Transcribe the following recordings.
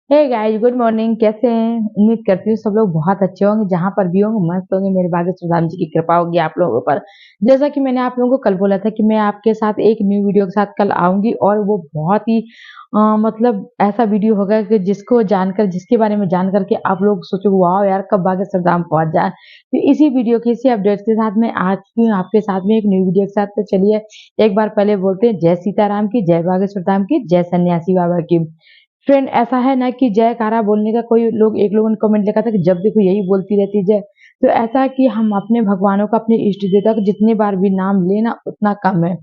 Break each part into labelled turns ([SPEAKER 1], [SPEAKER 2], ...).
[SPEAKER 1] Hey guys, good morning. कैसे हैं? उम्मीद करती हूँ सब लोग बहुत अच्छे होंगे, जहाँ पर भी होंगे मस्त होंगे। मेरे भाग्यश्री राम जी की कृपा होगी आप लोगों पर। जैसा कि मैंने आप लोगों को कल बोला था कि मैं आपके साथ एक न्यू वीडियो के साथ कल आऊंगी, और वो बहुत ही मतलब ऐसा वीडियो होगा कि जिसको जानकर, जिसके बारे में जान करके आप लोग सोचोगे वाह यार, कब भाग्यश्री राम पहुंच जाए। तो इसी वीडियो के, इसी अपडेट के साथ मैं आज की आपके साथ में एक न्यू वीडियो के साथ। तो चलिए एक बार पहले बोलते हैं जय सीताराम की, जय भाग्यश्री राम की, जय सन्यासी बाबा की। फ्रेंड, ऐसा है ना कि जयकारा बोलने का, कोई लोग, एक लोगों ने कमेंट लिखा था कि जब देखो यही बोलती रहती है जय। तो ऐसा है कि हम अपने भगवानों का, अपने इष्ट देवता का जितने बार भी नाम लेना उतना कम है।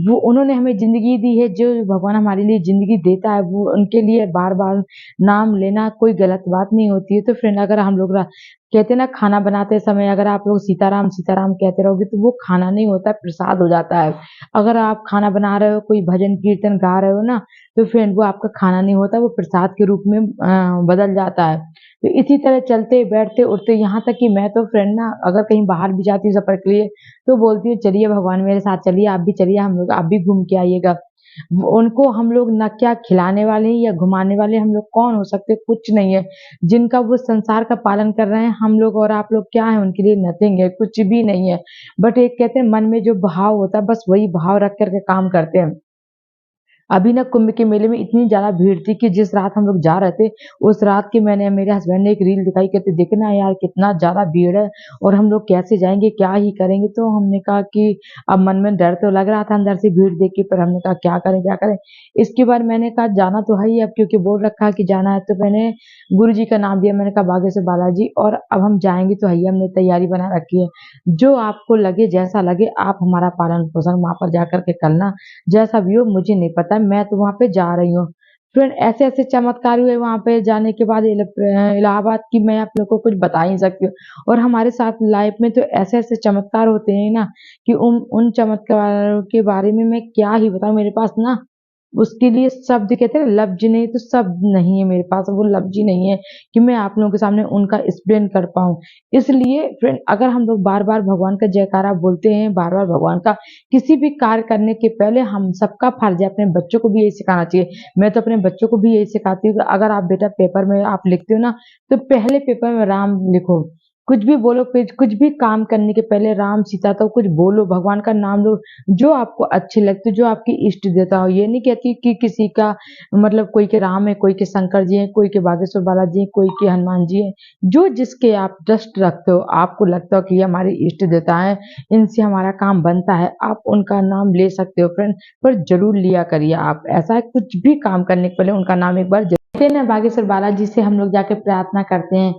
[SPEAKER 1] वो उन्होंने हमें जिंदगी दी है, जो भगवान हमारे लिए जिंदगी देता है वो उनके लिए बार बार नाम लेना कोई गलत बात नहीं होती है। तो फ्रेंड, अगर हम लोग कहते हैं ना, खाना बनाते समय अगर आप लोग सीताराम सीताराम कहते रहोगे तो वो खाना नहीं होता, प्रसाद हो जाता है। अगर आप खाना बना रहे हो, कोई भजन कीर्तन गा रहे हो ना, तो फ्रेंड वो आपका खाना नहीं होता, वो प्रसाद के रूप में बदल जाता है। तो इसी तरह चलते बैठते उठते, यहाँ तक कि मैं तो फ्रेंड ना, अगर कहीं बाहर भी जाती हूँ सफर के लिए, तो बोलती हूँ चलिए भगवान मेरे साथ चलिए, आप भी चलिए, हम लोग आप भी घूम के आइएगा। उनको हम लोग ना क्या खिलाने वाले हैं या घुमाने वाले, हम लोग कौन हो सकते, कुछ नहीं है। जिनका वो संसार का पालन कर रहे हैं, हम लोग और आप लोग क्या है उनके लिए, नथिंग है, कुछ भी नहीं है। बट एक कहते हैं मन में जो भाव होता है, बस वही भाव रख करके काम करते हैं। अभी ना कुंभ के मेले में इतनी ज्यादा भीड़ थी कि जिस रात हम लोग जा रहे थे, उस रात की मैंने, मेरे हस्बैंड ने एक रील दिखाई, कहते देखना यार कितना ज्यादा भीड़ है और हम लोग कैसे जाएंगे, क्या ही करेंगे। तो हमने कहा कि अब मन में डर तो लग रहा था अंदर से भीड़ देख के, पर हमने कहा क्या करें क्या करें। इसके बाद मैंने कहा जाना तो है ही अब, क्योंकि बोल रखा है कि जाना है, तो मैंने गुरु जी का नाम दिया। मैंने कहा बागेश्वर बालाजी, और अब हम जाएंगे तो है ही, हमने तैयारी बना रखी है। जो आपको लगे, जैसा लगे, आप हमारा पालन पोषण वहां पर जाकर के करना। जैसा भी हो मुझे नहीं पता, मैं तो वहां पे जा रही हूँ। फ्रेंड, ऐसे ऐसे चमत्कार हुए वहां पे जाने के बाद इलाहाबाद की, मैं आप लोग को कुछ बता ही नहीं सकती हूँ। और हमारे साथ लाइफ में तो ऐसे ऐसे चमत्कार होते हैं ना, कि उन चमत्कारों के बारे में मैं क्या ही बताऊं। मेरे पास ना उसके लिए शब्द, कहते हैं लफ्ज नहीं, तो शब्द नहीं है मेरे पास, वो लफ्ज ही नहीं है कि मैं आप लोगों के सामने उनका एक्सप्लेन कर पाऊं। इसलिए फ्रेंड, अगर हम लोग बार बार भगवान का जयकारा बोलते हैं, बार बार भगवान का किसी भी कार्य करने के पहले, हम सबका फर्ज है, अपने बच्चों को भी यही सिखाना चाहिए। मैं तो अपने बच्चों को भी यही सिखाती हूँ कि अगर आप बेटा पेपर में आप लिखते हो ना, तो पहले पेपर में राम लिखो। कुछ भी बोलो, कुछ भी काम करने के पहले राम सीता, तो कुछ बोलो, भगवान का नाम लो, जो आपको अच्छे लगते, जो आपकी इष्ट देता हो। ये नहीं कहती कि किसी का, मतलब कोई के राम है, कोई के शंकर जी हैं, कोई के बागेश्वर बालाजी हैं, कोई के हनुमान जी हैं। जो जिसके आप ट्रस्ट रखते हो, आपको लगता हो कि ये हमारे इष्ट देवता है, इनसे हमारा काम बनता है, आप उनका नाम ले सकते हो फ्रेंड। पर जरूर लिया करिए आप, ऐसा है कुछ भी काम करने के पहले उनका नाम एक बार जरूर ना। बागेश्वर बालाजी से हम लोग जाके प्रार्थना करते हैं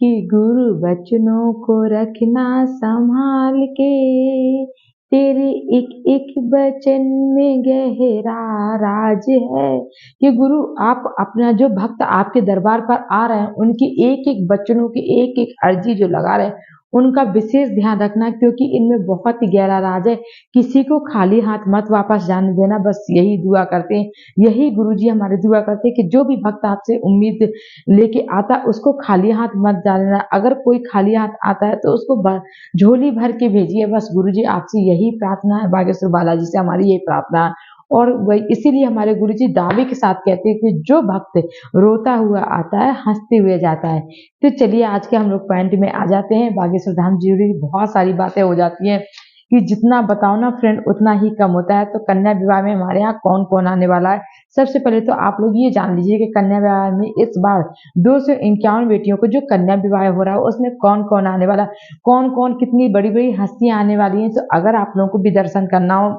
[SPEAKER 1] कि गुरु बचनों को रखना संभाल के, तेरे एक एक वचन में गहरा राज है। कि गुरु, आप अपना, जो भक्त आपके दरबार पर आ रहे हैं, उनकी एक एक वचनों की एक एक अर्जी जो लगा रहे हैं, उनका विशेष ध्यान रखना, क्योंकि इनमें बहुत ही गहरा राज है। किसी को खाली हाथ मत वापस जाने देना, बस यही दुआ करते हैं। यही गुरु जी हमारे दुआ करते हैं कि जो भी भक्त आपसे उम्मीद लेके आता है, उसको खाली हाथ मत जाना। अगर कोई खाली हाथ आता है तो उसको झोली भर के भेजिए। बस गुरुजी आपसे यही प्रार्थना है, बागेश्वर बालाजी से हमारी यही प्रार्थना है। और वही इसीलिए हमारे गुरुजी दावे के साथ कहते हैं कि जो भक्त रोता हुआ आता है, हंसते हुए जाता है। तो चलिए आज के हम लोग पॉइंट में आ जाते हैं। बागेश्वर धाम जुड़ी बहुत सारी बातें हो जाती हैं कि जितना बताओ ना फ्रेंड, उतना ही कम होता है। तो कन्या विवाह में हमारे यहाँ कौन कौन आने वाला है, सबसे पहले तो आप लोग ये जान लीजिए कि कन्या विवाह में इस बार 251 बेटियों को जो कन्या विवाह हो रहा है, उसमें कौन कौन आने वाला, कौन कौन, कितनी बड़ी बड़ी हस्तियां आने वाली हैं। तो अगर आप लोगों को भी दर्शन करना हो,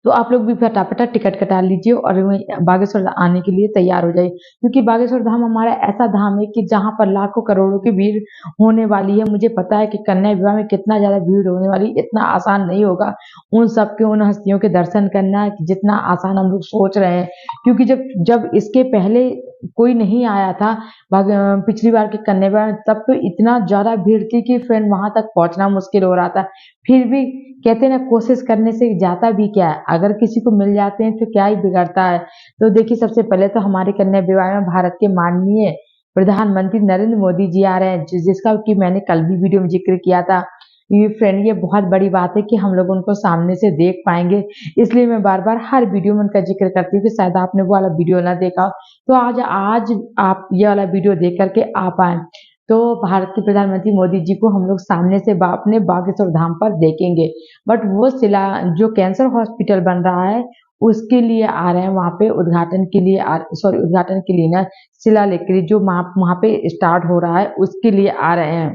[SPEAKER 1] तो आप लोग भी फटाफट टिकट कटा लीजिए और बागेश्वर धाम आने के लिए तैयार हो जाइए। क्योंकि बागेश्वर धाम हमारा ऐसा धाम है कि जहाँ पर लाखों करोड़ों की भीड़ होने वाली है। मुझे पता है कि कन्या विवाह में कितना ज्यादा भीड़ होने वाली, इतना आसान नहीं होगा उन सबके, उन हस्तियों के दर्शन करना जितना आसान हम लोग सोच रहे हैं। क्योंकि जब जब इसके पहले कोई नहीं आया था, पिछली बार के कन्या विवाह में, तब तो इतना ज्यादा भीड़ थी कि फ्रेंड वहां तक पहुंचना मुश्किल हो रहा था। फिर भी कहते हैं ना, कोशिश करने से जाता भी क्या है, अगर किसी को मिल जाते हैं तो क्या ही बिगड़ता है। तो देखिए, सबसे पहले तो हमारे कन्या विवाह में भारत के माननीय प्रधानमंत्री नरेंद्र मोदी जी आ रहे हैं, जिसका कि मैंने कल भी वीडियो में जिक्र किया था। ये फ्रेंड, ये बहुत बड़ी बात है कि हम लोग उनको सामने से देख पाएँगे। इसलिए मैं बार-बार हर वीडियो में उनका ज़िक्र करती हूँ कि शायद आपने वो वाला वीडियो ना देखा हो, तो आज आज आप ये वाला वीडियो देख कर के आ पाएँ। तो भारत के प्रधानमंत्री मोदी जी को हम लोग सामने से अपने बागेश्वर धाम पर देखेंगे। बट वो शिला जो कैंसर हॉस्पिटल बन रहा है, उसके लिए आ रहे हैं वहाँ पे उद्घाटन के लिए उद्घाटन के लिए ना, शिलालेख के लिए जो वहाँ पे स्टार्ट हो रहा है, उसके लिए आ रहे हैं।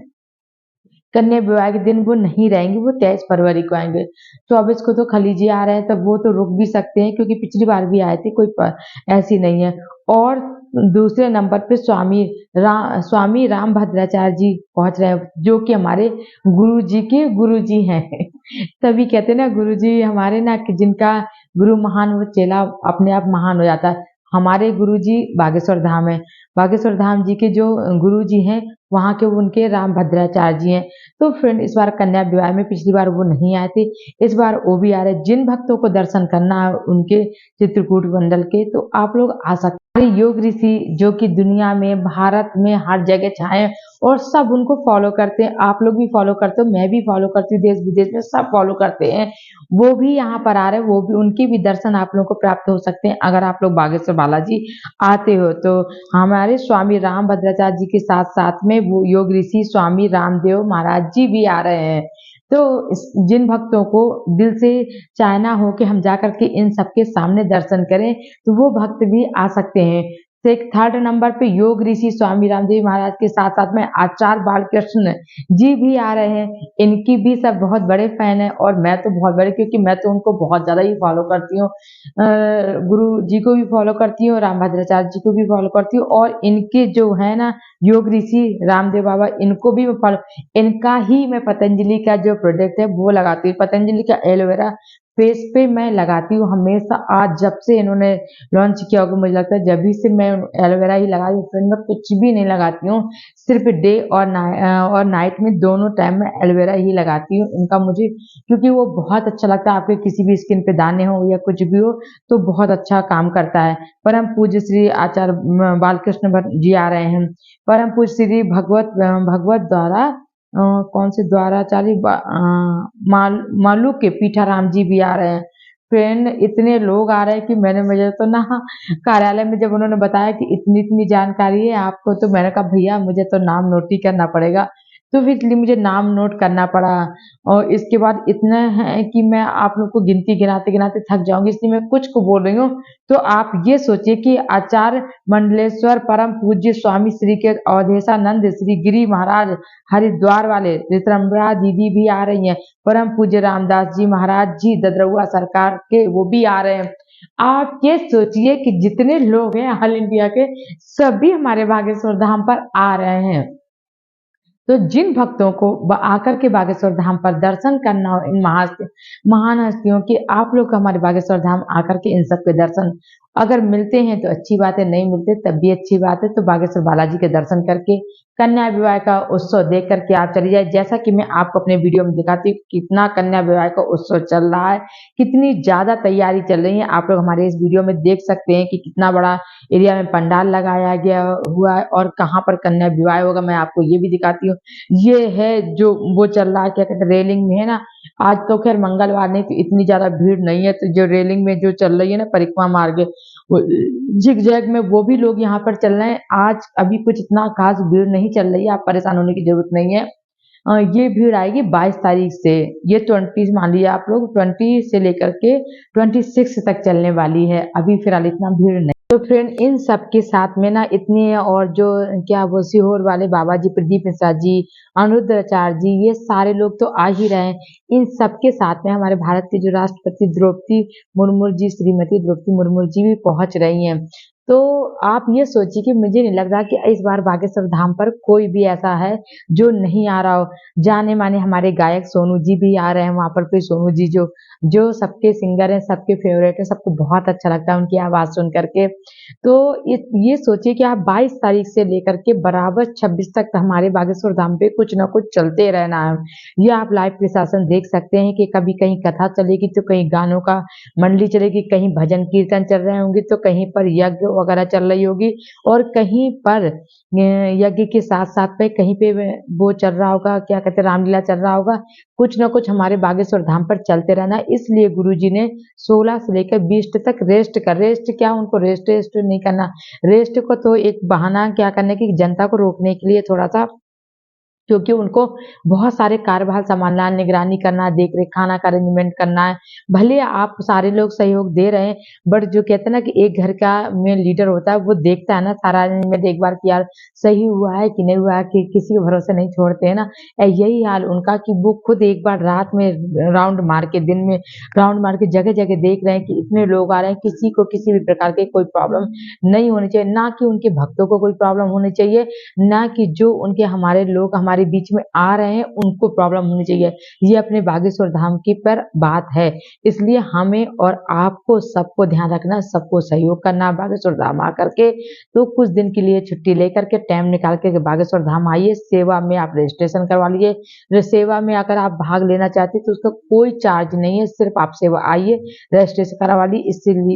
[SPEAKER 1] कन्या विवाह के दिन वो नहीं रहेंगे, वो 23 फरवरी को आएँगे। 24 को तो खलीजी आ रहे हैं, तब वो तो रुक भी सकते हैं क्योंकि पिछली बार भी आए थे, कोई ऐसी नहीं है। और दूसरे नंबर पे स्वामी रामभद्राचार्य जी पहुँच रहे हैं, जो कि हमारे गुरुजी के गुरुजी हैं। तभी कहते हैं ना, गुरुजी हमारे ना, कि जिनका गुरु महान वो चेला अपने आप महान हो जाता है। हमारे गुरुजी बागेश्वर धाम है। बागेश्वर धाम जी के जो गुरुजी हैं, वहाँ के उनके रामभद्राचार्य जी हैं। तो फ्रेंड, इस बार कन्या विवाह में पिछली बार वो नहीं आए थे, इस बार वो भी आ रहे हैं। जिन भक्तों को दर्शन करना है उनके चित्रकूट मंडल के, तो आप लोग आ सकते हैं। योग ऋषि जो कि दुनिया में, भारत में हर जगह छाए हैं और सब उनको फॉलो करते हैं। आप लोग भी फॉलो करते हो, मैं भी फॉलो करती हूँ, देश विदेश में सब फॉलो करते हैं। वो भी यहाँ पर आ रहे हैं, वो भी, उनके भी दर्शन आप लोगों को प्राप्त हो सकते हैं अगर आप लोग बागेश्वर बालाजी आते हो तो। हमारे स्वामी रामभद्राचार्य जी के साथ-साथ में वो योग ऋषि स्वामी रामदेव महाराज जी भी आ रहे हैं। तो जिन भक्तों को दिल से चाहना हो कि हम जाकर के इन सबके सामने दर्शन करें, तो वो भक्त भी आ सकते हैं। तो एक थर्ड नंबर पे योग ऋषि स्वामी रामदेव महाराज के साथ-साथ में आचार्य बालकृष्ण जी भी आ रहे हैं। इनकी भी सब बहुत बड़े फैन हैं और मैं तो बहुत बड़े, क्योंकि मैं तो उनको बहुत ज़्यादा ही फॉलो करती हूँ। गुरु जी को भी फॉलो करती हूँ, रामभद्राचार्य जी को भी फॉलो करती हूँ और इनके जो है ना योग ऋषि रामदेव बाबा, इनको भी मैं फॉलो, इनका ही मैं पतंजलि का जो प्रोडक्ट है वो लगाती हूँ। पतंजलि का एलोवेरा फेस पे मैं लगाती हूँ हमेशा। आज जब से इन्होंने लॉन्च किया होगा, मुझे लगता है जभी से मैं एलोवेरा ही लगा रही हूँ। फिर मैं कुछ भी नहीं लगाती हूँ, सिर्फ डे और नाइट में दोनों टाइम में एलोवेरा ही लगाती हूँ इनका, मुझे क्योंकि वो बहुत अच्छा लगता है। आपके किसी भी स्किन पे दाने हो या कुछ भी हो, तो बहुत अच्छा काम करता है। परम पूज्य श्री आचार्य बालकृष्ण भट्ट जी आ रहे हैं। परम पूज्य श्री भगवत द्वारा कौन से द्वाराचार्य मालू के पीठाराम जी भी आ रहे हैं। फ्रेंड, इतने लोग आ रहे हैं कि मुझे तो ना कार्यालय में जब उन्होंने बताया कि इतनी-इतनी जानकारी है आपको, तो मैंने कहा भैया मुझे तो नाम नोट ही करना पड़ेगा। तो फिर इसलिए मुझे नाम नोट करना पड़ा और इसके बाद इतना है कि मैं आप लोग को गिनाते-गिनाते थक जाऊँगी, इसलिए मैं कुछ को बोल रही हूँ। तो आप ये सोचिए कि आचार्य मंडलेश्वर परम पूज्य स्वामी श्री के अवधेशानंद श्री गिरी महाराज हरिद्वार वाले ऋतंबरा दीदी भी आ रही हैं। परम पूज्य रामदास जी महाराज जी ददरउआ सरकार के, वो भी आ रहे हैं। आप ये सोचिए कि जितने लोग हैं ऑल इंडिया के, सभी हमारे बागेश्वर धाम पर आ रहे हैं। तो जिन भक्तों को आकर के बागेश्वर धाम पर दर्शन करना हो इन महान हस्तियों की, आप लोग हमारे बागेश्वर धाम आकर के इन सब के दर्शन अगर मिलते हैं तो अच्छी बात है, नहीं मिलते तब भी अच्छी बात है। तो बागेश्वर बालाजी के दर्शन करके कन्या विवाह का उत्सव देख करके आप चली जाए। जैसा कि मैं आपको अपने वीडियो में दिखाती हूँ कितना कन्या विवाह का उत्सव चल रहा है, कितनी ज़्यादा तैयारी चल रही है। आप लोग हमारे इस वीडियो में देख सकते हैं कि कितना बड़ा एरिया में पंडाल लगाया गया हुआ है और कहाँ पर कन्या विवाह होगा, मैं आपको ये भी दिखाती हूँ। ये है जो वो चल रहा है, क्या कहते हैं, रेलिंग में है ना। आज तो खैर मंगलवार नहीं, तो इतनी ज़्यादा भीड़ नहीं है। तो जो रेलिंग में जो चल रही है ना परिक्रमा मार्ग, वो झिग-झैग में, वो भी लोग यहाँ पर चल रहे हैं। आज अभी कुछ इतना खास भीड़ नहीं चल रही है, आप परेशान होने की ज़रूरत नहीं है। ये भीड़ आएगी 22 तारीख से, ये 20 मान लीजिए आप लोग, 20 से लेकर के 26 तक चलने वाली है। अभी फिलहाल इतना भीड़ नहीं। तो फ्रेंड, इन सब के साथ में ना इतने, और जो क्या वो सीहोर वाले बाबा जी प्रदीप मिश्रा जी, अनिरुद्धाचार्य जी, ये सारे लोग तो आ ही रहे हैं। इन सब के साथ में हमारे भारत के जो राष्ट्रपति द्रौपदी मुर्मू जी, श्रीमती द्रौपदी मुर्मू जी भी पहुंच रही हैं। तो आप ये सोचिए कि मुझे नहीं लग रहा कि इस बार बागेश्वर धाम पर कोई भी ऐसा है जो नहीं आ रहा हो। जाने माने हमारे गायक सोनू जी भी आ रहे हैं वहां पर। कोई सोनू जी जो जो सबके सिंगर हैं, सबके फेवरेट है, सबको बहुत अच्छा लगता है उनकी आवाज सुन करके। तो ये सोचिए कि आप 22 तारीख से लेकर के बराबर 26 तक हमारे बागेश्वर धाम पे कुछ ना कुछ चलते रहना है। ये आप लाइव प्रशासन देख सकते हैं कि कभी कहीं कथा चलेगी, तो कहीं गानों का मंडली चलेगी, कहीं भजन कीर्तन चल रहे होंगे, तो कहीं पर यज्ञ वगैरह चल रही होगी और कहीं पर यज्ञ के साथ-साथ पे कहीं पे वो चल रहा होगा, क्या कहते हैं, रामलीला चल रहा होगा। कुछ न कुछ हमारे बागेश्वर धाम पर चलते रहना है, इसलिए गुरुजी ने 16 से लेकर 20 तक रेस्ट क्या उनको रेस्ट नहीं करना। रेस्ट को तो एक बहाना क्या करने की, जनता को रोकने के लिए थोड़ा-सा, क्योंकि उनको बहुत सारे कार्यभार सँभालना है, निगरानी करना है, देख-रेख, खाना का अरेंजमेंट करना है। भले आप सारे लोग सहयोग दे रहे हैं, बट जो कहते हैं ना कि एक घर का में लीडर होता है, वो देखता है ना सारा अरेंजमेंट एक बार कि यार सही हुआ है कि नहीं हुआ है, कि किसी के भरोसे नहीं छोड़ते हैं ना। यही हाल उनका कि वो खुद एक बार रात में राउंड मार के, दिन में राउंड मार के जगह-जगह देख रहे हैं कि इतने लोग आ रहे हैं, किसी को किसी भी प्रकार की कोई प्रॉब्लम नहीं होनी चाहिए, ना कि उनके भक्तों को कोई प्रॉब्लम होनी चाहिए, ना कि जो उनके हमारे लोग हमारे बीच में आ रहे हैं उनको प्रॉब्लम होनी चाहिए। ये अपने बागेश्वर धाम की पर बात है। इसलिए हमें और आपको सबको ध्यान रखना, सबको सहयोग करना, बागेश्वर धाम आकर के तो कुछ दिन के लिए छुट्टी लेकर के टाइम निकाल के बागेश्वर धाम आइए। सेवा में आप रजिस्ट्रेशन करवा लीजिए। सेवा में अगर आप भाग लेना चाहते हैं तो उसका कोई चार्ज नहीं है, सिर्फ आप सेवा आइए, रजिस्ट्रेशन करवा ली।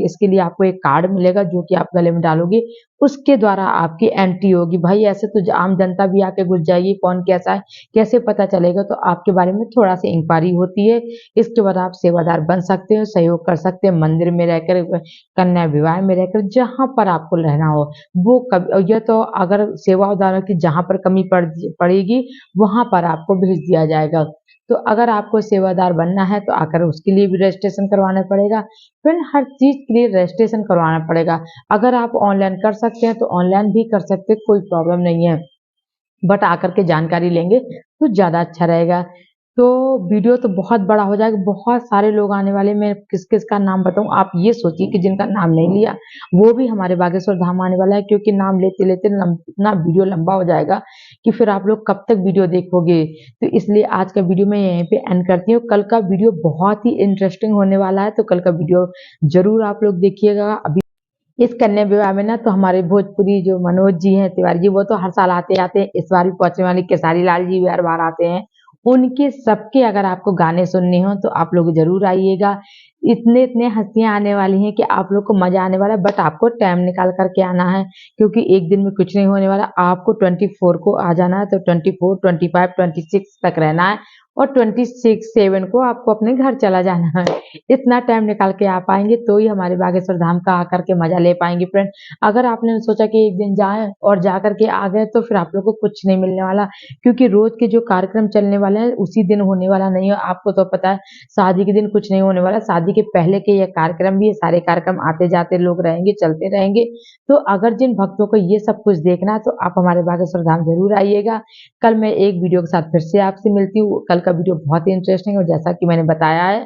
[SPEAKER 1] इसके लिए आपको एक कार्ड मिलेगा जो कि आप गले में डालोगे, उसके द्वारा आपकी एंट्री होगी। भाई ऐसे तो आम जनता भी आके घुस जाएगी, कौन कैसा है, कैसे पता चलेगा? तो आपके बारे में थोड़ा-सा इंक्वायरी होती है। इसके बाद आप सेवादार बन सकते हो, सहयोग कर सकते हैं, मंदिर में रहकर, कन्या विवाह में रहकर, जहाँ पर आपको रहना हो। वो ये तो अगर सेवादारों की जहाँ पर कमी पड़ेगी, वहाँ पर आपको भेज दिया जाएगा। तो अगर आपको सेवादार बनना है तो आकर उसके लिए भी रजिस्ट्रेशन करवाना पड़ेगा। फिर हर चीज़ के लिए रजिस्ट्रेशन करवाना पड़ेगा। अगर आप ऑनलाइन कर सकते हैं तो ऑनलाइन भी कर सकते हैं, कोई प्रॉब्लम नहीं है। बट आकर के जानकारी लेंगे तो ज़्यादा अच्छा रहेगा। तो वीडियो तो बहुत बड़ा हो जाएगा, बहुत सारे लोग आने वाले, मैं किस-किस का नाम बताऊँ? आप ये सोचिए कि जिनका नाम नहीं लिया, वो भी हमारे बागेश्वर धाम आने वाला है, क्योंकि नाम लेते-लेते इतना वीडियो लंबा हो जाएगा कि फिर आप लोग कब तक वीडियो देखोगे? तो इसलिए आज का वीडियो मैं यहीं पे एंड करती हूँ। कल का वीडियो बहुत ही इंटरेस्टिंग होने वाला है, तो कल का वीडियो ज़रूर आप लोग देखिएगा। अभी इस कन्या विवाह में ना तो हमारे भोजपुरी जो मनोज जी हैं तिवारी जी, वो तो हर साल आते-आते हैं। इस बार भी पहुँचने वाले खेसारी लाल जी भी हर बार आते हैं। उनके सबके अगर आपको गाने सुनने हो तो आप लोग ज़रूर आइएगा। इतने-इतने हँसियाँ आने वाली हैं कि आप लोग को मज़ा आने वाला है, बट आपको टाइम निकाल कर के आना है, क्योंकि एक दिन में कुछ नहीं होने वाला। आपको 24 को आ जाना है, तो 24, 25, 26 तक रहना है और 7 को आपको अपने घर चला जाना है। इतना टाइम निकाल के आप आएँगे तो ही हमारे बागेश्वर धाम का आकर के मज़ा ले पाएँगे फ्रेंड। अगर आपने सोचा कि एक दिन जाएँ और जा कर के आ गए तो फिर आप लोग को कुछ नहीं मिलने वाला, क्योंकि रोज़ के जो कार्यक्रम चलने वाले हैं उसी दिन होने वाला नहीं है। आपको तो पता है शादी के दिन कुछ नहीं होने वाला, शादी के पहले के ये कार्यक्रम भी है, सारे कार्यक्रम आते-जाते लोग रहेंगे, चलते रहेंगे। तो अगर जिन भक्तों को ये सब कुछ देखना है तो आप हमारे बागेश्वर धाम ज़रूर आइएगा। कल मैं एक वीडियो के साथ फिर से आपसे मिलती हूँ। कल का वीडियो बहुत ही इंटरेस्टिंग है और जैसा कि मैंने बताया है,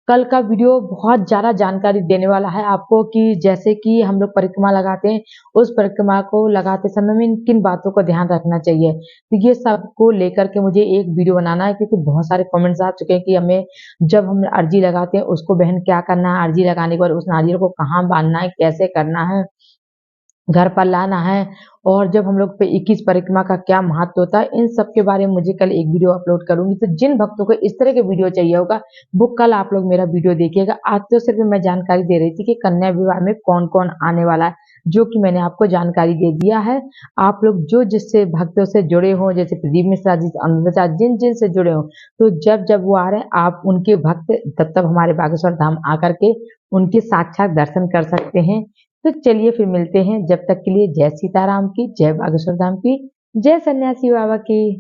[SPEAKER 1] कल का वीडियो बहुत ज़्यादा जानकारी देने वाला है आपको कि जैसे कि हम लोग परिक्रमा लगाते हैं, उस परिक्रमा को लगाते समय में किन बातों का ध्यान रखना चाहिए। तो ये सब को लेकर के मुझे एक वीडियो बनाना है, क्योंकि बहुत सारे कमेंट्स आ चुके हैं कि हमें जब हम अर्जी लगाते हैं उसको बहन क्या करना है, अर्जी लगाने के बाद उस नारियल को कहाँ बाँधना है, कैसे करना है, घर पर लाना है, और जब हम लोग पे 21 परिक्रमा का क्या महत्व होता है, इन सब के बारे में मुझे कल एक वीडियो अपलोड करूँगी। तो जिन भक्तों को इस तरह के वीडियो चाहिए होगा, वो कल आप लोग मेरा वीडियो देखिएगा। आज तो सिर्फ़ मैं जानकारी दे रही थी कि कन्या विवाह में कौन-कौन आने वाला है, जो कि मैंने आपको जानकारी दे दिया है। आप लोग जो जिससे भक्तों से जुड़े हों, जैसे प्रदीप मिश्रा जी, अनुराधा, जिन-जिन से जुड़े हों, तो जब-जब वो आ रहे हैं, आप उनके भक्त तब-तब हमारे बागेश्वर धाम आकर के उनके साक्षात दर्शन कर सकते हैं। तो चलिए फिर मिलते हैं, जब तक के लिए जय सीताराम की, जय बागेश्वर धाम की, जय सन्यासी बाबा की।